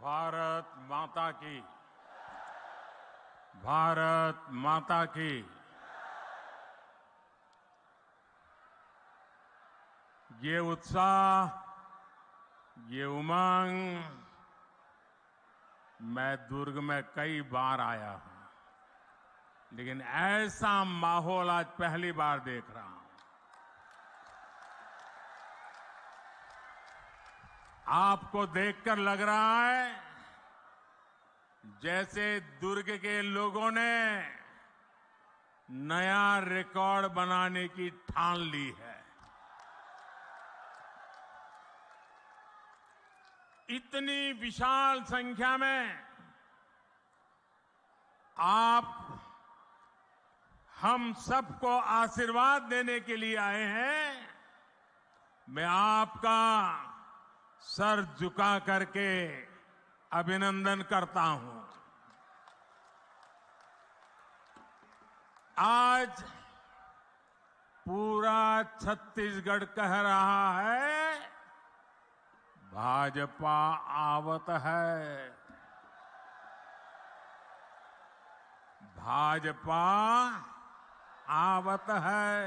भारत माता की, भारत माता की। ये उत्साह, ये उमंग, मैं दुर्ग में कई बार आया हूं, लेकिन ऐसा माहौल आज पहली बार देख रहा हूं। आपको देखकर लग रहा है जैसे दुर्ग के लोगों ने नया रिकॉर्ड बनाने की ठान ली है। इतनी विशाल संख्या में आप हम सबको आशीर्वाद देने के लिए आए हैं। मैं आपका सर झुका करके अभिनंदन करता हूं। आज पूरा छत्तीसगढ़ कह रहा है, भाजपा आवत है, भाजपा आवत है।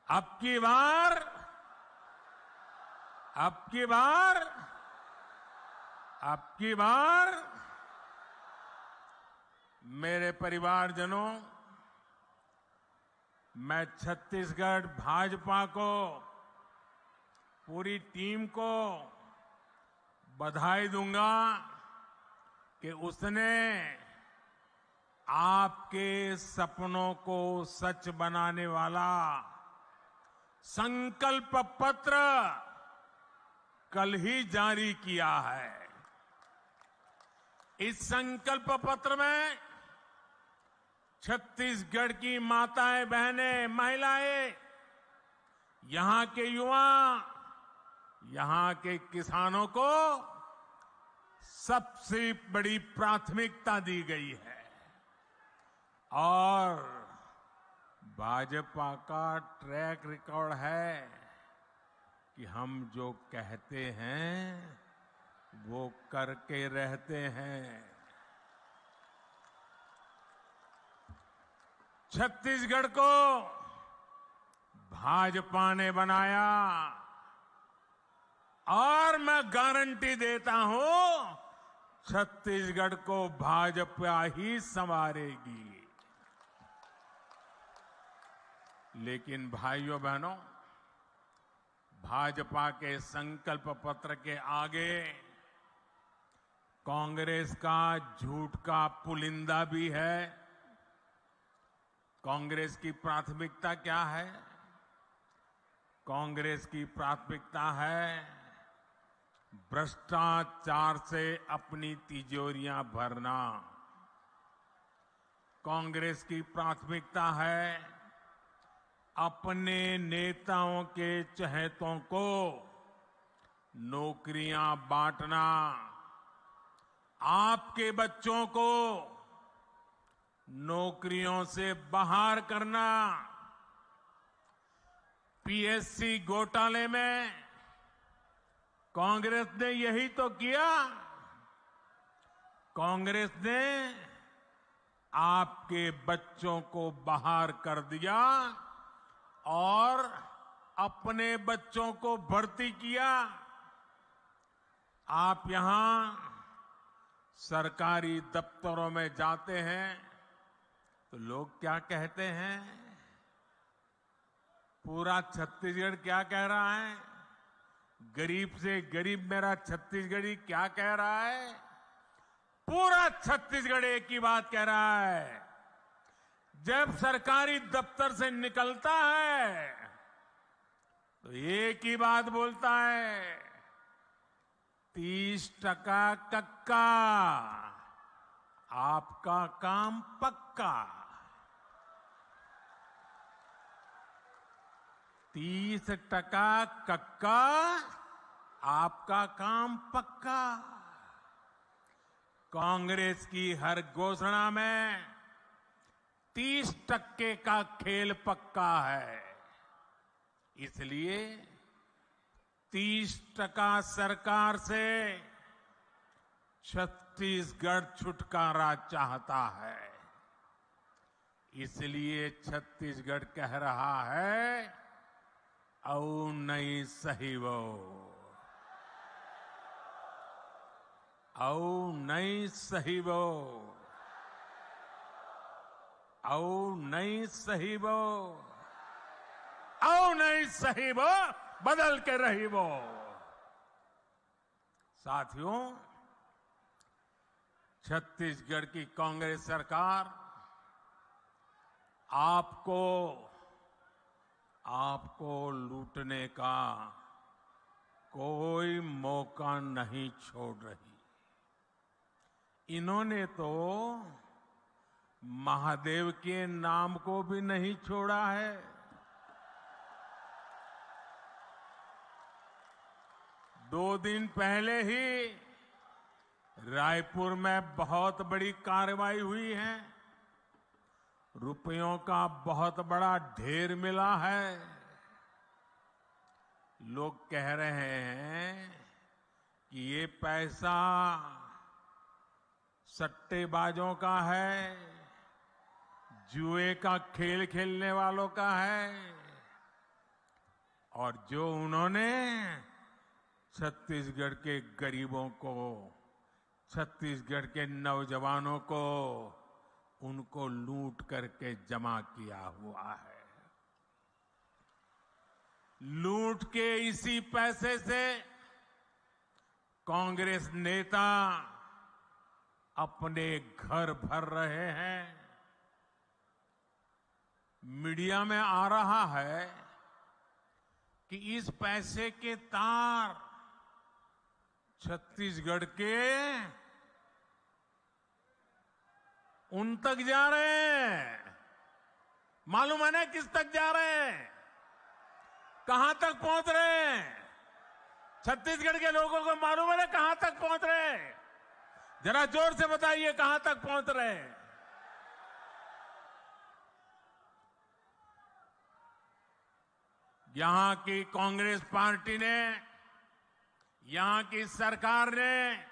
अब की बार मेरे परिवारजनों, मैं छत्तीसगढ़ भाजपा को, पूरी टीम को बधाई दूंगा कि उसने आपके सपनों को सच बनाने वाला संकल्प पत्र कल ही जारी किया है। इस संकल्प पत्र में छत्तीसगढ़ की माताएं, बहनें, महिलाएं, यहां के युवा, यहां के किसानों को सबसे बड़ी प्राथमिकता दी गई है। और भाजपा का ट्रैक रिकॉर्ड है कि हम जो कहते हैं वो करके रहते हैं। छत्तीसगढ़ को भाजपा ने बनाया और मैं गारंटी देता हूं, छत्तीसगढ़ को भाजपा ही संवारेगी। लेकिन भाइयों बहनों, भाजपा के संकल्प पत्र के आगे कांग्रेस का झूठ का पुलिंदा भी है। कांग्रेस की प्राथमिकता क्या है? कांग्रेस की प्राथमिकता है भ्रष्टाचार से अपनी तिजोरियां भरना। कांग्रेस की प्राथमिकता है अपने नेताओं के चहेतों को नौकरियां बांटना, आपके बच्चों को नौकरियों से बाहर करना। पीएससी घोटाले में कांग्रेस ने यही तो किया। कांग्रेस ने आपके बच्चों को बाहर कर दिया और अपने बच्चों को भर्ती किया। आप यहां सरकारी दफ्तरों में जाते हैं तो लोग क्या कहते हैं? पूरा छत्तीसगढ़ क्या कह रहा है? गरीब से गरीब मेरा छत्तीसगढ़ी क्या कह रहा है? पूरा छत्तीसगढ़ एक ही बात कह रहा है। जब सरकारी दफ्तर से निकलता है तो एक ही बात बोलता है, 30% कक्का, आपका काम पक्का। 30% कक्का, आपका काम पक्का। कांग्रेस की हर घोषणा में 30% का खेल पक्का है। इसलिए 30% सरकार से छत्तीसगढ़ छुटकारा चाहता है। इसलिए छत्तीसगढ़ कह रहा है, औ नहीं सही वो, औ नहीं सही वो, औ नहीं सही वो, औ नहीं सही वो, बदल के रही वो। साथियों, छत्तीसगढ़ की कांग्रेस सरकार आपको लूटने का कोई मौका नहीं छोड़ रही। इन्होंने तो महादेव के नाम को भी नहीं छोड़ा है। दो दिन पहले ही रायपुर में बहुत बड़ी कार्रवाई हुई है। रुपयों का बहुत बड़ा ढेर मिला है। लोग कह रहे हैं कि ये पैसा सट्टेबाजों का है, जुए का खेल खेलने वालों का है, और जो उन्होंने छत्तीसगढ़ के गरीबों को, छत्तीसगढ़ के नौजवानों को, उनको लूट करके जमा किया हुआ है। लूट के इसी पैसे से कांग्रेस नेता अपने घर भर रहे हैं। मीडिया में आ रहा है कि इस पैसे के तार छत्तीसगढ़ के उन तक जा रहे हैं। मालूम है ना किस तक जा रहे हैं, कहां तक पहुंच रहे हैं? छत्तीसगढ़ के लोगों को मालूम है ना कहां तक पहुंच रहे हैं? जरा जोर से बताइए कहां तक पहुंच रहे हैं? यहां की कांग्रेस पार्टी ने, यहां की सरकार ने,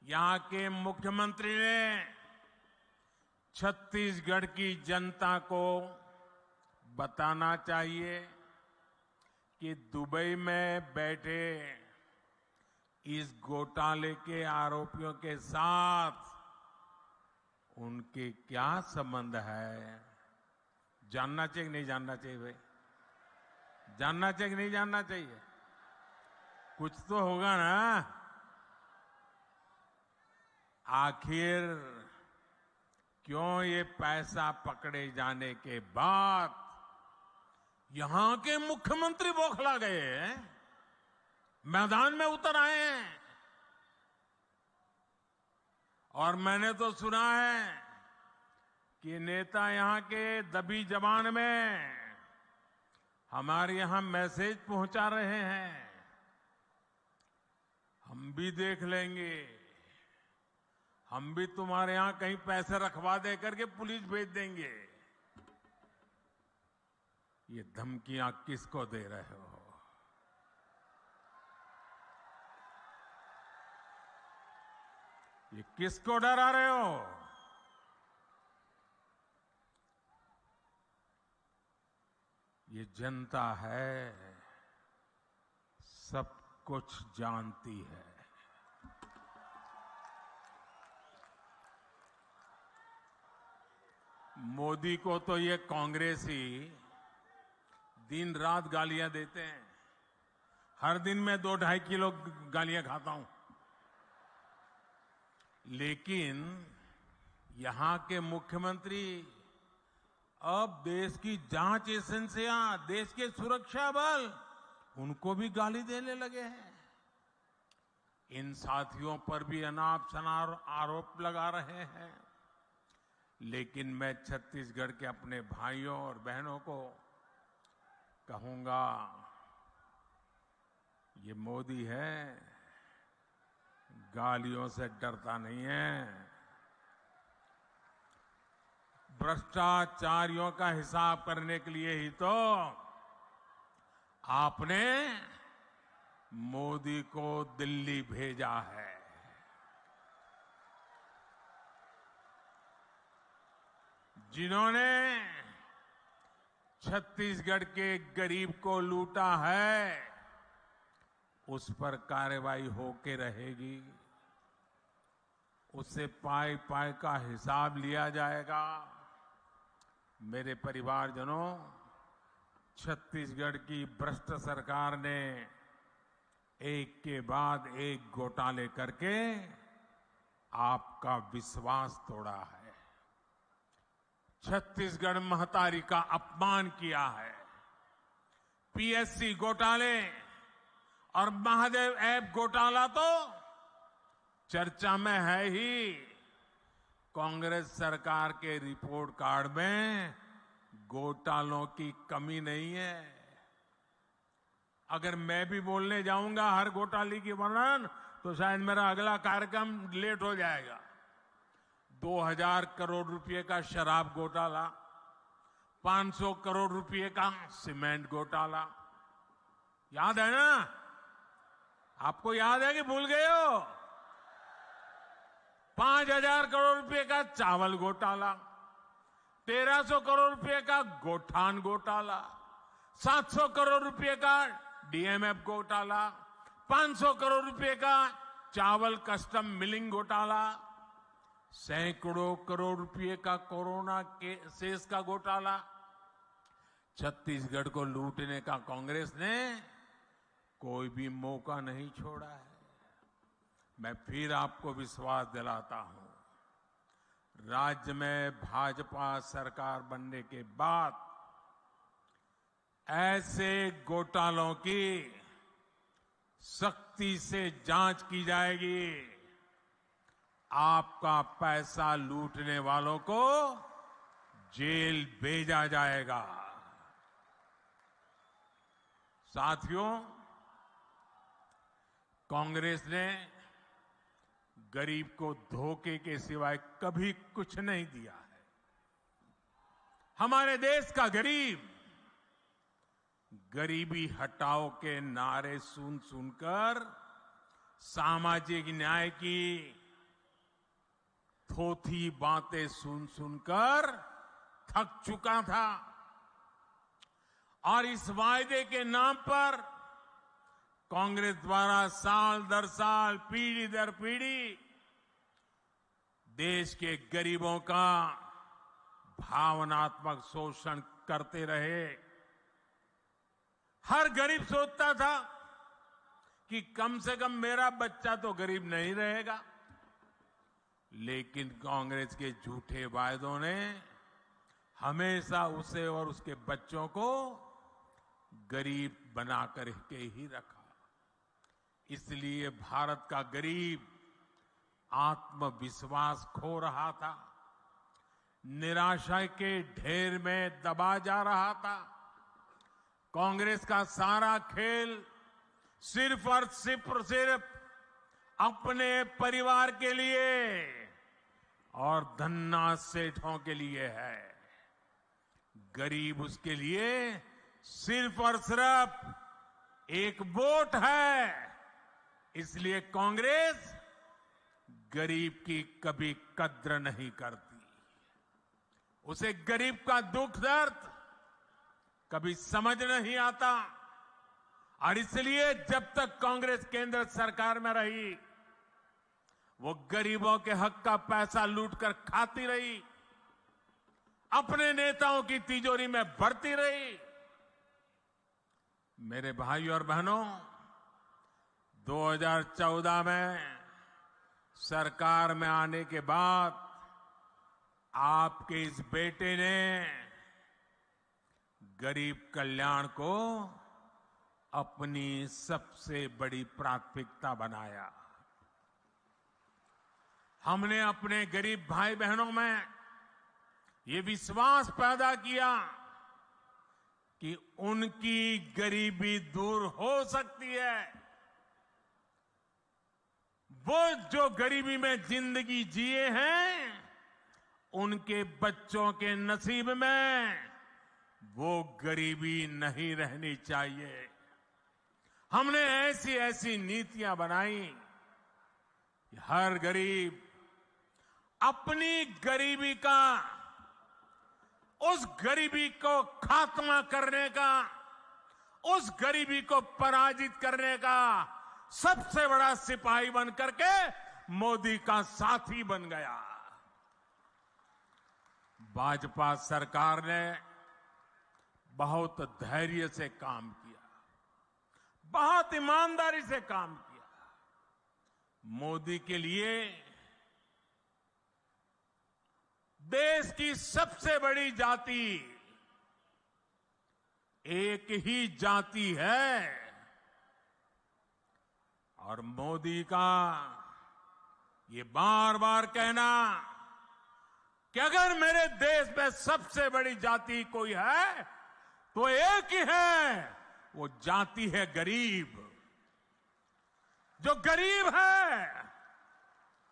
यहां के मुख्यमंत्री ने छत्तीसगढ़ की जनता को बताना चाहिए कि दुबई में बैठे इस घोटाले के आरोपियों के साथ उनके क्या संबंध है। जानना चाहिए कि नहीं जानना चाहिए भाई? जानना चाहिए कि नहीं जानना चाहिए? कुछ तो होगा ना। आखिर क्यों ये पैसा पकड़े जाने के बाद यहां के मुख्यमंत्री बौखला गए हैं, मैदान में उतर आए हैं? और मैंने तो सुना है कि नेता यहां के दबी जबान में हमारे यहां मैसेज पहुंचा रहे हैं, हम भी देख लेंगे, हम भी तुम्हारे यहां कहीं पैसे रखवा दे करके पुलिस भेज देंगे। ये धमकियां किसको दे रहे हो? ये किसको डरा रहे हो? ये जनता है, सब कुछ जानती है। मोदी को तो ये कांग्रेस ही दिन रात गालियां देते हैं। हर दिन मैं 2-2.5 किलो गालियां खाता हूं। लेकिन यहां के मुख्यमंत्री अब देश की जांच एजेंसियां, देश के सुरक्षा बल, उनको भी गाली देने लगे हैं। इन साथियों पर भी अनाप शनाप आरोप लगा रहे हैं। लेकिन मैं छत्तीसगढ़ के अपने भाइयों और बहनों को कहूंगा, ये मोदी है, गालियों से डरता नहीं है। भ्रष्टाचारियों का हिसाब करने के लिए ही तो आपने मोदी को दिल्ली भेजा है। जिन्होंने छत्तीसगढ़ के गरीब को लूटा है, उस पर कार्रवाई होके रहेगी। उससे पाई पाई का हिसाब लिया जाएगा। मेरे परिवारजनों, छत्तीसगढ़ की भ्रष्ट सरकार ने एक के बाद एक घोटाले करके आपका विश्वास तोड़ा है। छत्तीसगढ़ महतारी का अपमान किया है। पीएससी घोटाले और महादेव ऐप घोटाला तो चर्चा में है ही। कांग्रेस सरकार के रिपोर्ट कार्ड में घोटालों की कमी नहीं है। अगर मैं भी बोलने जाऊंगा हर घोटाले की वर्णन, तो शायद मेरा अगला कार्यक्रम लेट हो जाएगा। 2000 करोड़ रुपए का शराब घोटाला, 500 करोड़ रुपए का सीमेंट घोटाला, याद है ना? आपको याद है कि भूल गए हो? 5000 करोड़ रुपए का चावल घोटाला, 1300 करोड़ रुपए का गोठान घोटाला, 700 करोड़ रुपए का डीएमएफ घोटाला, 500 करोड़ रुपए का चावल कस्टम मिलिंग घोटाला, सैकड़ों करोड़ रुपए का कोरोना के सेस का घोटाला। छत्तीसगढ़ को लूटने का कांग्रेस ने कोई भी मौका नहीं छोड़ा है। मैं फिर आपको विश्वास दिलाता हूं, राज्य में भाजपा सरकार बनने के बाद ऐसे घोटालों की सख्ती से जांच की जाएगी। आपका पैसा लूटने वालों को जेल भेजा जाएगा। साथियों, कांग्रेस ने गरीब को धोखे के सिवाय कभी कुछ नहीं दिया है। हमारे देश का गरीब गरीबी हटाओ के नारे सुन सुनकर सामाजिक न्याय की थोथी बातें सुन सुनकर थक चुका था और इस वायदे के नाम पर कांग्रेस द्वारा साल दर साल, पीढ़ी दर पीढ़ी देश के गरीबों का भावनात्मक शोषण करते रहे। हर गरीब सोचता था कि कम से कम मेरा बच्चा तो गरीब नहीं रहेगा, लेकिन कांग्रेस के झूठे वायदों ने हमेशा उसे और उसके बच्चों को गरीब बनाकर के ही रखा। इसलिए भारत का गरीब आत्मविश्वास खो रहा था, निराशा के ढेर में दबा जा रहा था। कांग्रेस का सारा खेल सिर्फ और सिर्फ अपने परिवार के लिए और धन्ना सेठों के लिए है। गरीब उसके लिए सिर्फ और सिर्फ एक वोट है। इसलिए कांग्रेस गरीब की कभी कद्र नहीं करती। उसे गरीब का दुख दर्द कभी समझ नहीं आता और इसलिए जब तक कांग्रेस केंद्र सरकार में रही, वो गरीबों के हक का पैसा लूटकर खाती रही, अपने नेताओं की तिजोरी में भरती रही। मेरे भाइयों और बहनों, 2014 में सरकार में आने के बाद आपके इस बेटे ने गरीब कल्याण को अपनी सबसे बड़ी प्राथमिकता बनाया। हमने अपने गरीब भाई बहनों में ये विश्वास पैदा किया कि उनकी गरीबी दूर हो सकती है। वो जो गरीबी में जिंदगी जिए हैं, उनके बच्चों के नसीब में वो गरीबी नहीं रहनी चाहिए। हमने ऐसी ऐसी नीतियां बनाई कि हर गरीब अपनी गरीबी का उस गरीबी को खात्मा करने का, उस गरीबी को पराजित करने का सबसे बड़ा सिपाही बन करके मोदी का साथी बन गया। भाजपा सरकार ने बहुत धैर्य से काम किया, बहुत ईमानदारी से काम किया। मोदी के लिए देश की सबसे बड़ी जाति एक ही जाति है और मोदी का ये बार बार कहना कि अगर मेरे देश में सबसे बड़ी जाति कोई है तो एक ही है, वो जाति है गरीब। जो गरीब है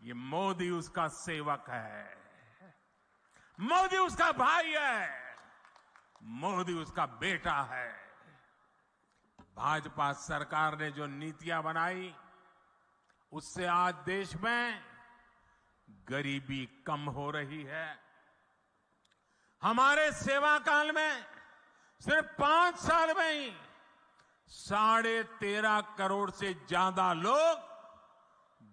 ये मोदी उसका सेवक है, मोदी उसका भाई है, मोदी उसका बेटा है। भाजपा सरकार ने जो नीतियां बनाई उससे आज देश में गरीबी कम हो रही है। हमारे सेवा काल में सिर्फ 5 साल में ही 13.5 करोड़ से ज्यादा लोग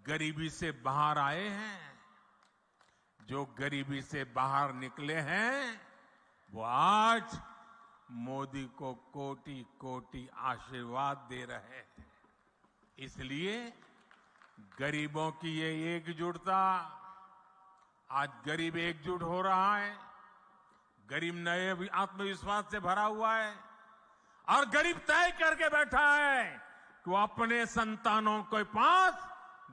गरीबी से बाहर आए हैं। जो गरीबी से बाहर निकले हैं वो आज मोदी को कोटि कोटि आशीर्वाद दे रहे हैं। इसलिए गरीबों की ये एकजुटता, आज गरीब एकजुट हो रहा है, गरीब नए आत्मविश्वास से भरा हुआ है और गरीब तय करके बैठा है कि वो अपने संतानों के पास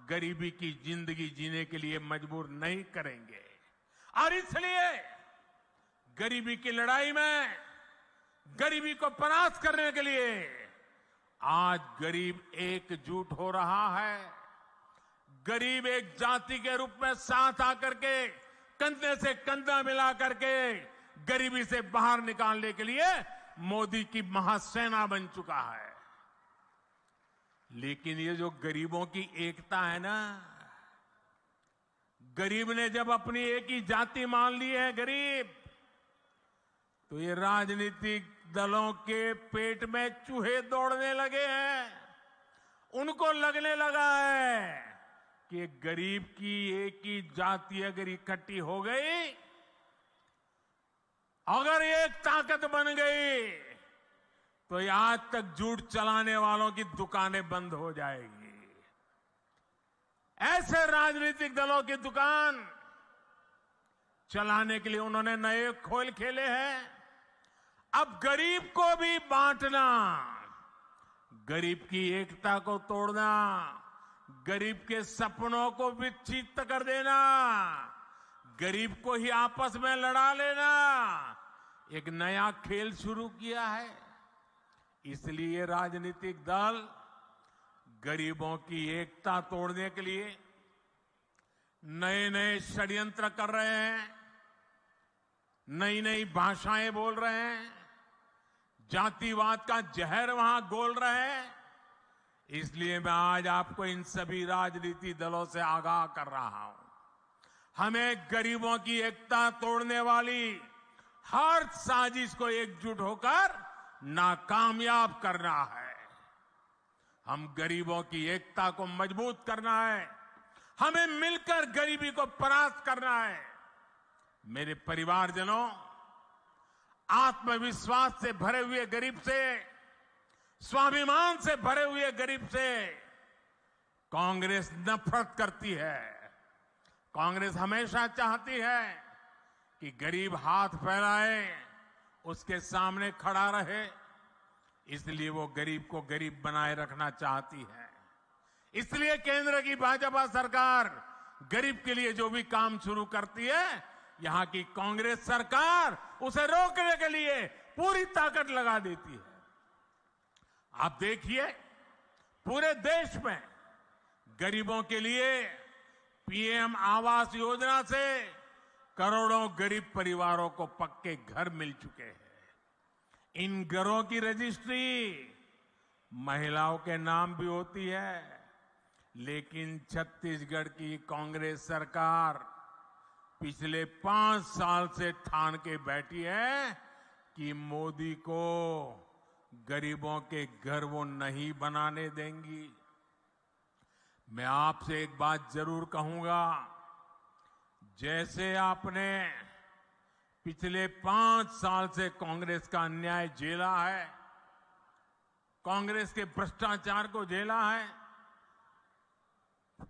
गरीबी की जिंदगी जीने के लिए मजबूर नहीं करेंगे। और इसलिए गरीबी की लड़ाई में, गरीबी को परास्त करने के लिए आज गरीब एकजुट हो रहा है। गरीब एक जाति के रूप में साथ आकर के कंधे से कंधा मिला करके गरीबी से बाहर निकालने के लिए मोदी की महासेना बन चुका है। लेकिन ये जो गरीबों की एकता है ना, गरीब ने जब अपनी एक ही जाति मान ली है गरीब, तो ये राजनीतिक दलों के पेट में चूहे दौड़ने लगे हैं। उनको लगने लगा है कि गरीब की एक ही जाति अगर इकट्ठी हो गई, अगर एक ताकत बन गई, तो ये आज तक झूठ चलाने वालों की दुकानें बंद हो जाएगी। ऐसे राजनीतिक दलों की दुकान चलाने के लिए उन्होंने नए खेल खेले हैं। अब गरीब को भी बांटना, गरीब की एकता को तोड़ना, गरीब के सपनों को विच्छिन्न कर देना, गरीब को ही आपस में लड़ा लेना, एक नया खेल शुरू किया है। इसलिए राजनीतिक दल गरीबों की एकता तोड़ने के लिए नए नए षड्यंत्र कर रहे हैं, नई नई भाषाएं बोल रहे हैं, जातिवाद का जहर वहां घोल रहे हैं। इसलिए मैं आज आपको इन सभी राजनीतिक दलों से आगाह कर रहा हूं, हमें गरीबों की एकता तोड़ने वाली हर साजिश को एकजुट होकर नाकामयाब करना है। हम गरीबों की एकता को मजबूत करना है, हमें मिलकर गरीबी को परास्त करना है। मेरे परिवारजनों, आत्मविश्वास से भरे हुए गरीब से, स्वाभिमान से भरे हुए गरीब से कांग्रेस नफरत करती है। कांग्रेस हमेशा चाहती है कि गरीब हाथ फैलाए, उसके सामने खड़ा रहे। इसलिए वो गरीब को गरीब बनाए रखना चाहती है। इसलिए केंद्र की भाजपा सरकार गरीब के लिए जो भी काम शुरू करती है, यहां की कांग्रेस सरकार उसे रोकने के लिए पूरी ताकत लगा देती है। आप देखिए, पूरे देश में गरीबों के लिए पीएम आवास योजना से करोड़ों गरीब परिवारों को पक्के घर मिल चुके हैं। इन घरों की रजिस्ट्री महिलाओं के नाम भी होती है, लेकिन छत्तीसगढ़ की कांग्रेस सरकार पिछले 5 साल से ठान के बैठी है कि मोदी को गरीबों के घर वो नहीं बनाने देंगी। मैं आपसे एक बात जरूर कहूंगा, जैसे आपने पिछले 5 साल से कांग्रेस का अन्याय झेला है, कांग्रेस के भ्रष्टाचार को झेला है,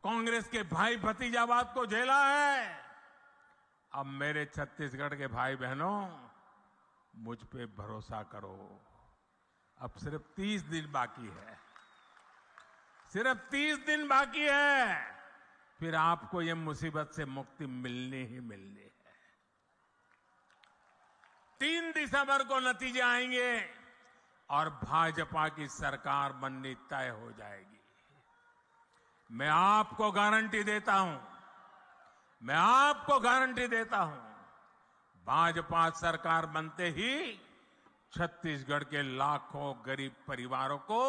कांग्रेस के भाई भतीजावाद को झेला है, अब मेरे छत्तीसगढ़ के भाई बहनों मुझ पे भरोसा करो। अब सिर्फ 30 दिन बाकी है, सिर्फ 30 दिन बाकी है, फिर आपको ये मुसीबत से मुक्ति मिलनी ही मिलनी है। 3 दिसंबर को नतीजे आएंगे और भाजपा की सरकार बननी तय हो जाएगी। मैं आपको गारंटी देता हूं, मैं आपको गारंटी देता हूं, भाजपा सरकार बनते ही छत्तीसगढ़ के लाखों गरीब परिवारों को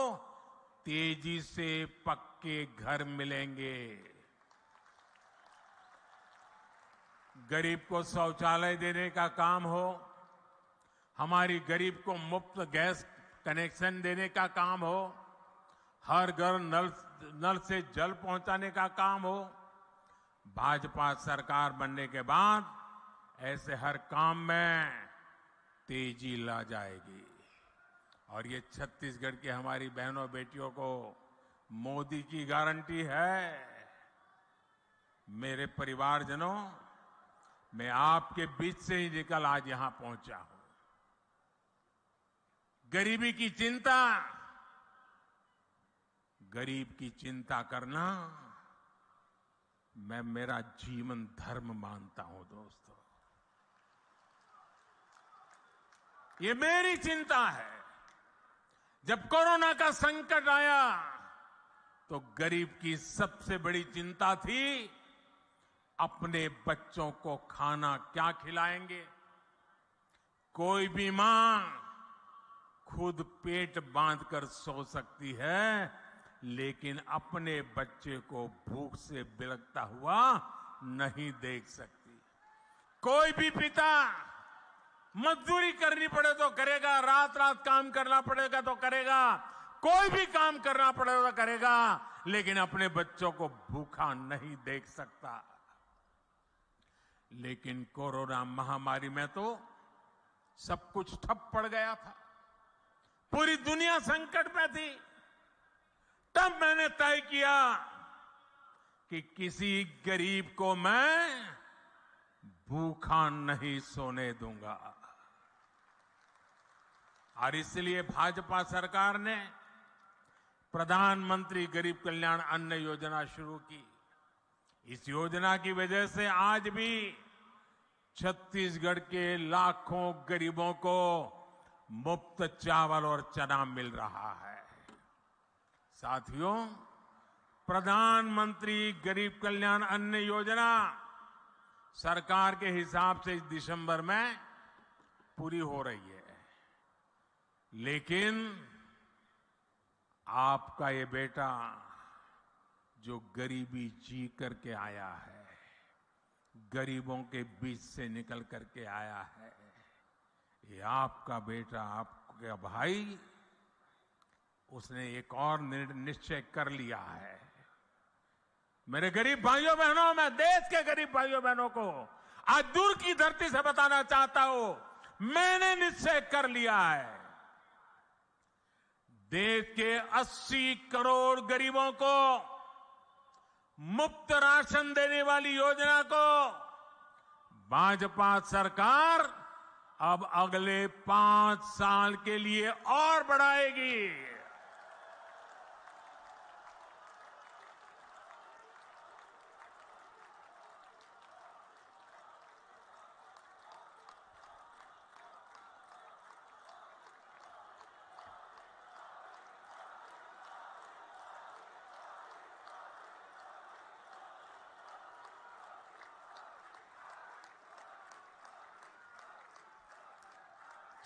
तेजी से पक्के घर मिलेंगे। गरीब को शौचालय देने का काम हो, हमारी गरीब को मुफ्त गैस कनेक्शन देने का काम हो, हर घर नल से जल पहुंचाने का काम हो, भाजपा सरकार बनने के बाद ऐसे हर काम में तेजी ला जाएगी। और ये छत्तीसगढ़ की हमारी बहनों बेटियों को मोदी की गारंटी है। मेरे परिवारजनों, मैं आपके बीच से ही निकल आज यहां पहुंचा हूं। गरीबी की चिंता, गरीब की चिंता करना मैं मेरा जीवन धर्म मानता हूं दोस्तों। ये मेरी चिंता है। जब कोरोना का संकट आया तो गरीब की सबसे बड़ी चिंता थी अपने बच्चों को खाना क्या खिलाएंगे। कोई भी मां खुद पेट बांधकर सो सकती है, लेकिन अपने बच्चे को भूख से बिलखता हुआ नहीं देख सकती। कोई भी पिता मजदूरी करनी पड़े तो करेगा, रात रात काम करना पड़ेगा तो करेगा, कोई भी काम करना पड़ेगा तो करेगा, लेकिन अपने बच्चों को भूखा नहीं देख सकता। लेकिन कोरोना महामारी में तो सब कुछ ठप पड़ गया था, पूरी दुनिया संकट में थी। तब मैंने तय किया कि किसी गरीब को मैं भूखा नहीं सोने दूंगा। और इसलिए भाजपा सरकार ने प्रधानमंत्री गरीब कल्याण अन्न योजना शुरू की। इस योजना की वजह से आज भी छत्तीसगढ़ के लाखों गरीबों को मुफ्त चावल और चना मिल रहा है। साथियों, प्रधानमंत्री गरीब कल्याण अन्न योजना सरकार के हिसाब से इस दिसंबर में पूरी हो रही है, लेकिन आपका ये बेटा जो गरीबी जी करके आया है, गरीबों के बीच से निकल करके आया है, ये आपका बेटा, आपका भाई, उसने एक और निश्चय कर लिया है। मेरे गरीब भाइयों बहनों, मैं देश के गरीब भाइयों बहनों को आज दूर की धरती से बताना चाहता हूं, मैंने निश्चय कर लिया है। देश के 80 करोड़ गरीबों को मुफ्त राशन देने वाली योजना को भाजपा सरकार अब अगले 5 साल के लिए और बढ़ाएगी।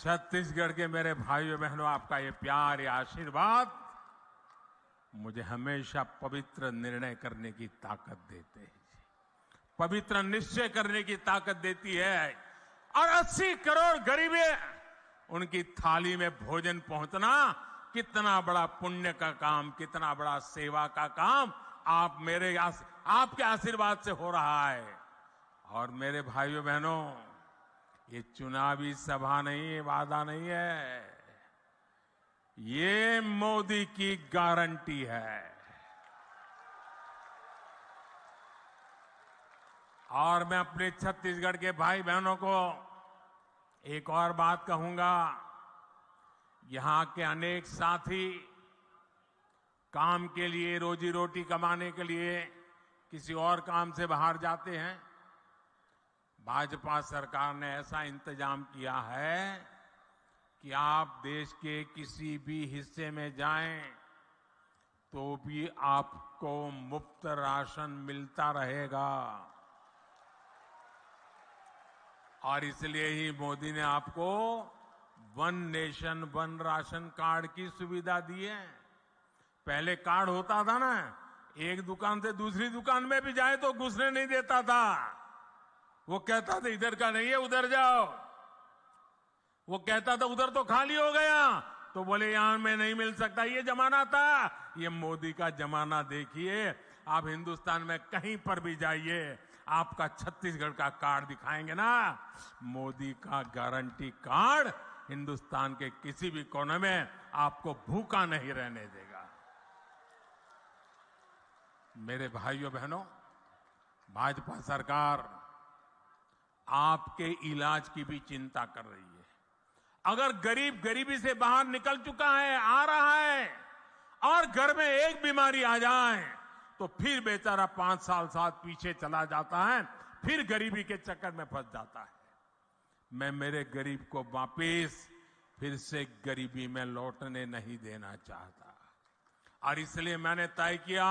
छत्तीसगढ़ के मेरे भाइयों बहनों, आपका ये प्यार, ये आशीर्वाद मुझे हमेशा पवित्र निर्णय करने की ताकत देते हैं। पवित्र निश्चय करने की ताकत देती है और 80 करोड़ गरीबे उनकी थाली में भोजन पहुंचना कितना बड़ा पुण्य का काम, कितना बड़ा सेवा का काम आपके आशीर्वाद से हो रहा है। और मेरे भाइयों बहनों, ये चुनावी सभा नहीं है, वादा नहीं है, ये मोदी की गारंटी है। और मैं अपने छत्तीसगढ़ के भाई बहनों को एक और बात कहूंगा, यहां के अनेक साथी काम के लिए, रोजी रोटी कमाने के लिए किसी और काम से बाहर जाते हैं। भाजपा सरकार ने ऐसा इंतजाम किया है कि आप देश के किसी भी हिस्से में जाएं तो भी आपको मुफ्त राशन मिलता रहेगा। और इसलिए ही मोदी ने आपको one nation one ration card की सुविधा दी है। पहले कार्ड होता था ना, एक दुकान से दूसरी दुकान में भी जाए तो घुसने नहीं देता था। वो कहता था इधर का नहीं है, उधर जाओ। वो कहता था उधर तो खाली हो गया, तो बोले यहां में नहीं मिल सकता। ये जमाना था। ये मोदी का जमाना देखिए। आप हिंदुस्तान में कहीं पर भी जाइए, आपका छत्तीसगढ़ का कार्ड दिखाएंगे ना, मोदी का गारंटी कार्ड हिंदुस्तान के किसी भी कोने में आपको भूखा नहीं रहने देगा। मेरे भाइयों बहनों, भाजपा सरकार आपके इलाज की भी चिंता कर रही है। अगर गरीब गरीबी से बाहर निकल चुका है, आ रहा है, और घर में एक बीमारी आ जाए तो फिर बेचारा 5 साल पीछे चला जाता है, फिर गरीबी के चक्कर में फंस जाता है। मैं मेरे गरीब को वापिस फिर से गरीबी में लौटने नहीं देना चाहता। और इसलिए मैंने तय किया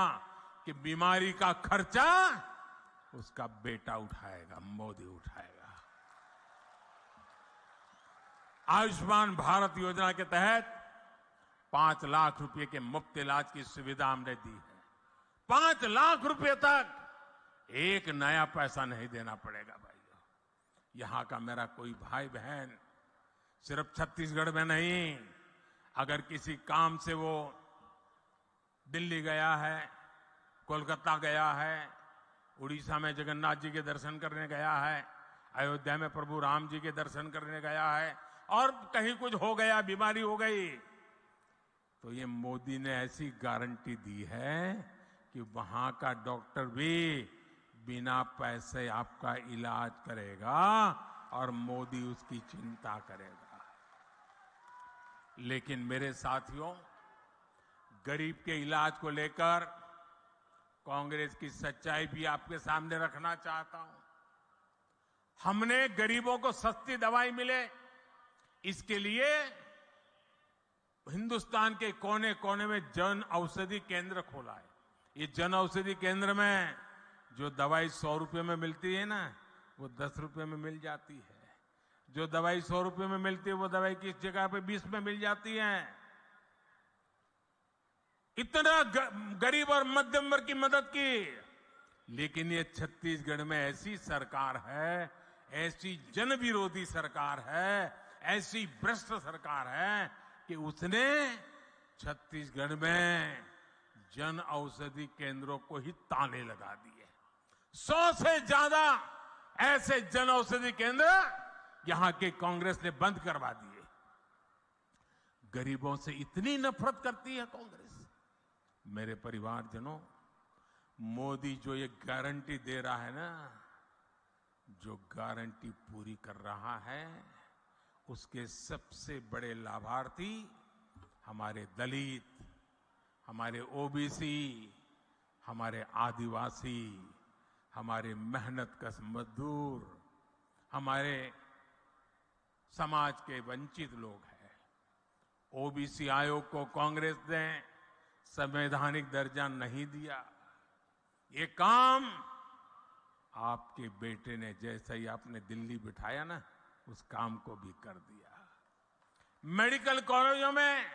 कि बीमारी का खर्चा उसका बेटा उठाएगा, मोदी उठाएगा। आयुष्मान भारत योजना के तहत 5 लाख रुपए के मुफ्त इलाज की सुविधा हमने दी है। 5 लाख रुपए तक एक नया पैसा नहीं देना पड़ेगा भाइयों। यहां का मेरा कोई भाई बहन सिर्फ छत्तीसगढ़ में नहीं, अगर किसी काम से वो दिल्ली गया है, कोलकाता गया है, उड़ीसा में जगन्नाथ जी के दर्शन करने गया है, अयोध्या में प्रभु राम जी के दर्शन करने गया है, और कहीं कुछ हो गया, बीमारी हो गई, तो ये मोदी ने ऐसी गारंटी दी है कि वहां का डॉक्टर भी बिना पैसे आपका इलाज करेगा और मोदी उसकी चिंता करेगा। लेकिन मेरे साथियों, गरीब के इलाज को लेकर कांग्रेस की सच्चाई भी आपके सामने रखना चाहता हूं। हमने गरीबों को सस्ती दवाई मिले, इसके लिए हिंदुस्तान के कोने कोने में जन औषधि केंद्र खोला है। ये जन औषधि केंद्र में जो दवाई 100 रुपए में मिलती है ना, वो 10 रुपए में मिल जाती है। जो दवाई 100 रुपए में मिलती है, वो दवाई किस जगह पे 20 में मिल जाती है। इतना गरीब और मध्यम वर्ग की मदद की। लेकिन ये छत्तीसगढ़ में ऐसी सरकार है, ऐसी जन विरोधी सरकार है, ऐसी भ्रष्ट सरकार है कि उसने छत्तीसगढ़ में जन औषधि केंद्रों को ही ताले लगा दिए। 100 से ज्यादा ऐसे जन औषधि केंद्र यहां के कांग्रेस ने बंद करवा दिए। गरीबों से इतनी नफरत करती है कांग्रेस। मेरे परिवारजनों, मोदी जो ये गारंटी दे रहा है ना, जो गारंटी पूरी कर रहा है, उसके सबसे बड़े लाभार्थी हमारे दलित, हमारे ओबीसी, हमारे आदिवासी, हमारे मेहनतकश मजदूर, हमारे समाज के वंचित लोग हैं। ओबीसी आयोग को कांग्रेस ने संवैधानिक दर्जा नहीं दिया। ये काम आपके बेटे ने, जैसे ही आपने दिल्ली बिठाया ना, उस काम को भी कर दिया। मेडिकल कॉलेजों में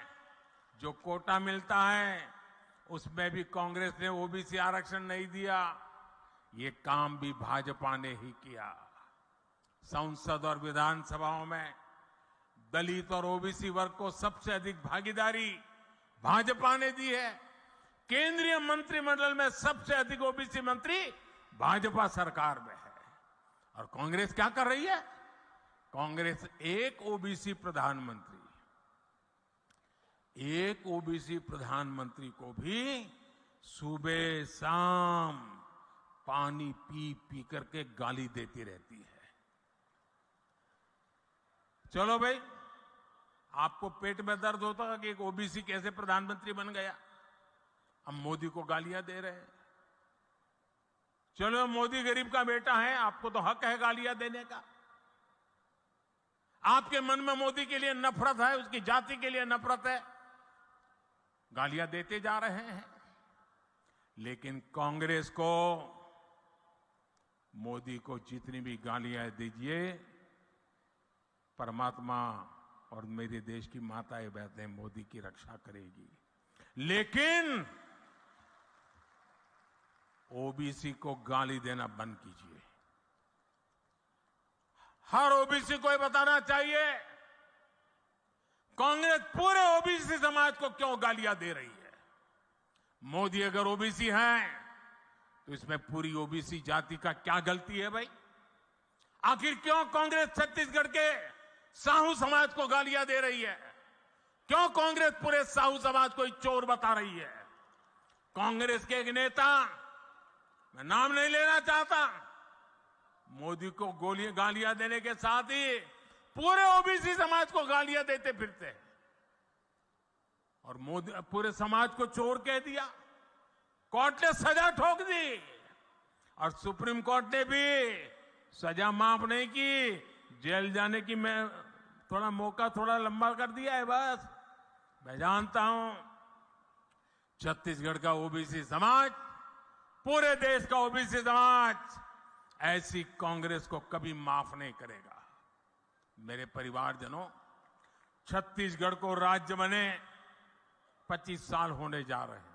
जो कोटा मिलता है, उसमें भी कांग्रेस ने ओबीसी आरक्षण नहीं दिया। ये काम भी भाजपा ने ही किया। संसद और विधानसभाओं में दलित और ओबीसी वर्ग को सबसे अधिक भागीदारी भाजपा ने दी है। केंद्रीय मंत्रिमंडल में सबसे अधिक ओबीसी मंत्री भाजपा सरकार में है। और कांग्रेस क्या कर रही है? कांग्रेस एक ओबीसी प्रधानमंत्री को भी सुबह शाम पानी पी पी करके गाली देती रहती है। चलो भाई, आपको पेट में दर्द होता है कि एक ओबीसी कैसे प्रधानमंत्री बन गया, हम मोदी को गालियां दे रहे हैं। चलो, मोदी गरीब का बेटा है, आपको तो हक है गालियां देने का। आपके मन में मोदी के लिए नफरत है, उसकी जाति के लिए नफरत है, गालियां देते जा रहे हैं। लेकिन कांग्रेस को मोदी को जितनी भी गालियां दीजिए, परमात्मा और मेरे देश की माताएं बहनें मोदी की रक्षा करेगी। लेकिन ओबीसी को गाली देना बंद कीजिए। हर ओबीसी को ये बताना चाहिए कांग्रेस पूरे ओबीसी समाज को क्यों गालियां दे रही है। मोदी अगर ओबीसी है तो इसमें पूरी ओबीसी जाति का क्या गलती है भाई? आखिर क्यों कांग्रेस छत्तीसगढ़ के साहू समाज को गालियां दे रही है? क्यों कांग्रेस पूरे साहू समाज को चोर बता रही है? कांग्रेस के एक नेता, मैं नाम नहीं लेना चाहता, मोदी को गालियां देने के साथ ही पूरे ओबीसी समाज को गालियां देते फिरते हैं और मोदी पूरे समाज को चोर कह दिया। कोर्ट ने सजा ठोक दी और सुप्रीम कोर्ट ने भी सजा माफ नहीं की, जेल जाने की मैं थोड़ा मौका थोड़ा लंबा कर दिया है। बस मैं जानता हूं छत्तीसगढ़ का ओबीसी समाज, पूरे देश का ओबीसी समाज ऐसी कांग्रेस को कभी माफ नहीं करेगा। मेरे परिवारजनों, छत्तीसगढ़ को राज्य बने 25 साल होने जा रहे हैं।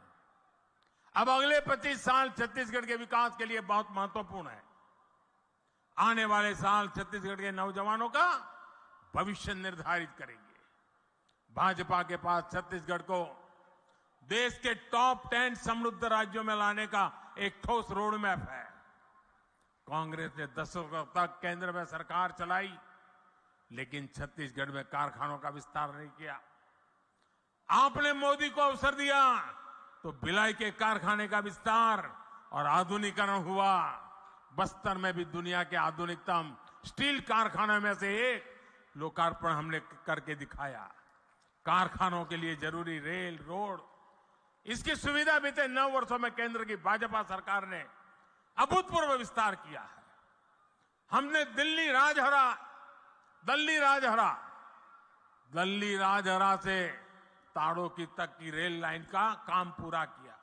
अब अगले 25 साल छत्तीसगढ़ के विकास के लिए बहुत महत्वपूर्ण है। आने वाले साल छत्तीसगढ़ के नौजवानों का भविष्य निर्धारित करेंगे। भाजपा के पास छत्तीसगढ़ को देश के टॉप 10 समृद्ध राज्यों में लाने का एक ठोस रोड मैप है। कांग्रेस ने दशकों तक केंद्र में सरकार चलाई, लेकिन छत्तीसगढ़ में कारखानों का विस्तार नहीं किया। आपने मोदी को अवसर दिया तो भिलाई के कारखाने का विस्तार और आधुनिकीकरण हुआ। बस्तर में भी दुनिया के आधुनिकतम स्टील कारखाने में से एक लोकार्पण हमने करके दिखाया। कारखानों के लिए जरूरी रेल, रोड, इसकी सुविधा बीते 9 वर्षों में केंद्र की भाजपा सरकार ने अभूतपूर्व विस्तार किया है। हमने दिल्ली राजहरा से ताड़ों तक की रेल लाइन का काम पूरा किया।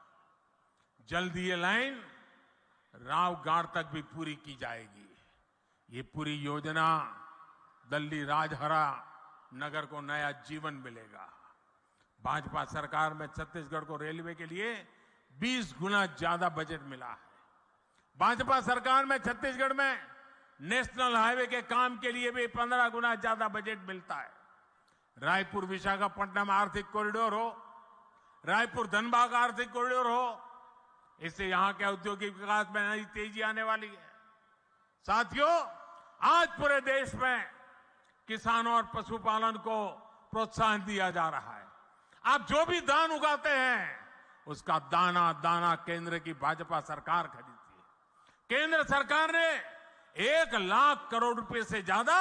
जल्द ये लाइन रावगढ़ तक भी पूरी की जाएगी। ये पूरी योजना दिल्ली राजहरा नगर को नया जीवन मिलेगा। भाजपा सरकार में छत्तीसगढ़ को रेलवे के लिए 20 गुना ज्यादा बजट मिला है। भाजपा सरकार में छत्तीसगढ़ में नेशनल हाईवे के काम के लिए भी 15 गुना ज्यादा बजट मिलता है। रायपुर विशाखापट्टनम आर्थिक कॉरिडोर हो, रायपुर धनबाद आर्थिक कॉरिडोर हो, इससे यहां के औद्योगिक विकास में नई तेजी आने वाली है। साथियों, आज पूरे देश में किसानों और पशुपालन को प्रोत्साहन दिया जा रहा है। आप जो भी धान उगाते हैं उसका दाना दाना केंद्र की भाजपा सरकार खरीदती है। केंद्र सरकार ने 1 लाख करोड़ रुपए से ज्यादा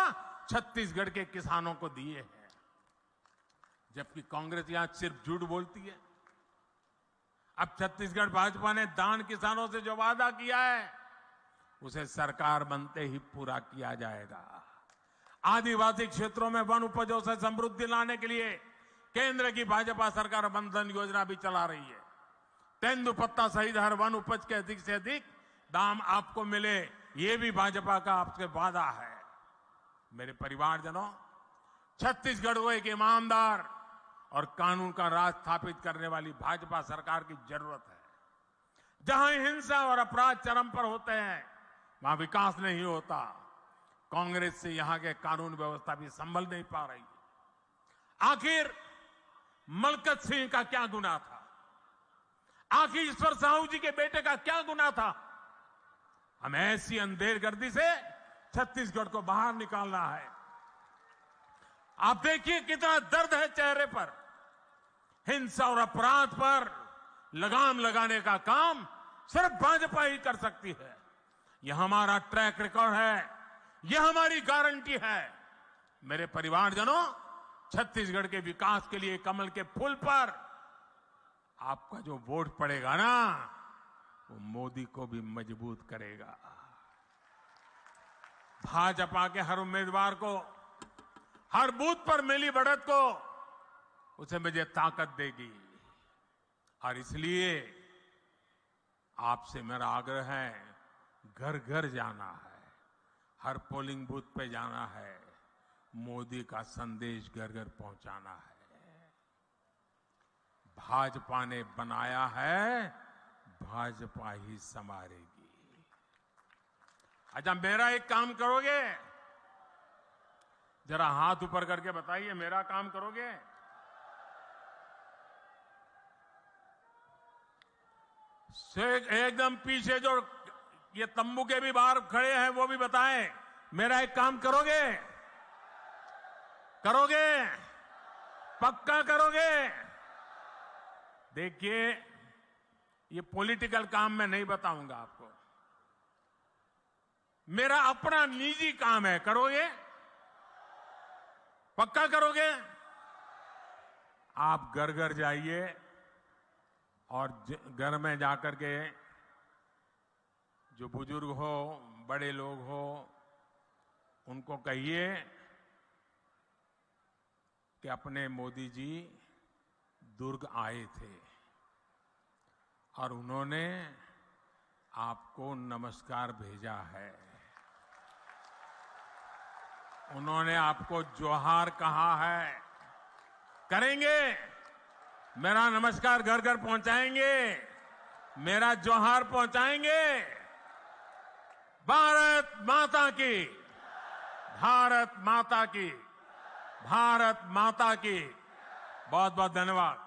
छत्तीसगढ़ के किसानों को दिए हैं, जबकि कांग्रेस यहां सिर्फ झूठ बोलती है। अब छत्तीसगढ़ भाजपा ने दान किसानों से जो वादा किया है उसे सरकार बनते ही पूरा किया जाएगा। आदिवासी क्षेत्रों में वन उपजों से समृद्धि लाने के लिए केंद्र की भाजपा सरकार वन धन योजना भी चला रही है। तेंदुपत्ता सहित हर वन उपज के अधिक से अधिक दाम आपको मिले, ये भी भाजपा का आपसे वादा है। मेरे परिवारजनों, छत्तीसगढ़ को एक ईमानदार और कानून का राज स्थापित करने वाली भाजपा सरकार की जरूरत है। जहां हिंसा और अपराध चरम पर होते हैं वहां विकास नहीं होता। कांग्रेस से यहां के कानून व्यवस्था भी संभल नहीं पा रही। आखिर मलकत सिंह का क्या गुनाह था? आखिर ईश्वर साहू जी के बेटे का क्या गुनाह था? हमें ऐसी अंधेरगर्दी से छत्तीसगढ़ को बाहर निकालना है। आप देखिए कितना दर्द है चेहरे पर। हिंसा और अपराध पर लगाम लगाने का काम सिर्फ भाजपा ही कर सकती है। यह हमारा ट्रैक रिकॉर्ड है, यह हमारी गारंटी है। मेरे परिवारजनों, छत्तीसगढ़ के विकास के लिए कमल के फूल पर आपका जो वोट पड़ेगा ना, वो मोदी को भी मजबूत करेगा। भाजपा के हर उम्मीदवार को, हर बूथ पर मिली बढ़त को, उसे मुझे ताकत देगी। और इसलिए आपसे मेरा आग्रह है, घर घर जाना है, हर पोलिंग बूथ पे जाना है, मोदी का संदेश घर घर पहुंचाना है। भाजपा ने बनाया है, भाजपा ही संवारेगी। अच्छा, मेरा एक काम करोगे? जरा हाथ ऊपर करके बताइए, मेरा काम करोगे? एकदम पीछे जो ये तंबू के भी बाहर खड़े हैं वो भी बताएं, मेरा एक काम करोगे? करोगे? पक्का करोगे? देखिए, ये पॉलिटिकल काम मैं नहीं बताऊंगा आपको, मेरा अपना निजी काम है। करोगे? पक्का करोगे? आप घर घर जाइए और घर में जाकर के जो बुजुर्ग हो, बड़े लोग हो, उनको कहिए कि अपने मोदी जी दुर्ग आए थे और उन्होंने आपको नमस्कार भेजा है, उन्होंने आपको जोहार कहा है। करेंगे? मेरा नमस्कार घर घर पहुंचाएंगे, मेरा जोहार पहुंचाएंगे। भारत माता की, भारत माता की, भारत माता की। बहुत बहुत धन्यवाद।